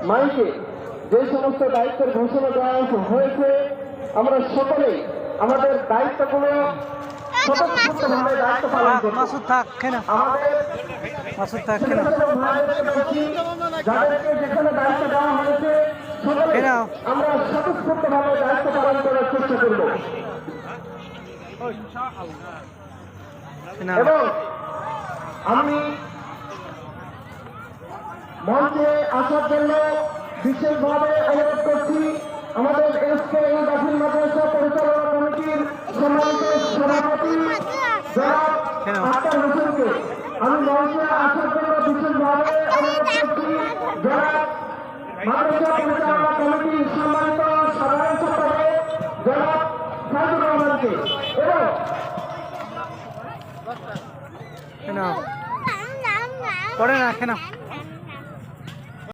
মাইকে যে সমস্ত দায়িত্বের ঘোষণা দেওয়া হয়েছে আমরা সকলেই আমাদের দায়িত্বগুলো স্বতঃস্ফূর্তভাবে দায়িত্ব পালন করব। যাদেরকে যেখানে দায়িত্ব দেওয়া হয়েছে সকলে আমরা স্বতঃস্ফূর্তভাবে দায়িত্ব পালন করার চেষ্টা করব এবং আমি মঞ্চে আসার জন্য বিশেষভাবে অনুরোধ করছি আমাদের এসকে দাখিল মাদ্রাসা পরিচালনা কমিটির সম্মানিত সভাপতি জনাব আক্তার হোসেনকে। আমি মঞ্চে আসার জন্য বিশেষভাবে অনুরোধ করছি জনাব মাদ্রাসা পরিচালনা কমিটির সম্মানিত সাধারণ সম্পাদক জনাব সাইদুর রহমানকে এবং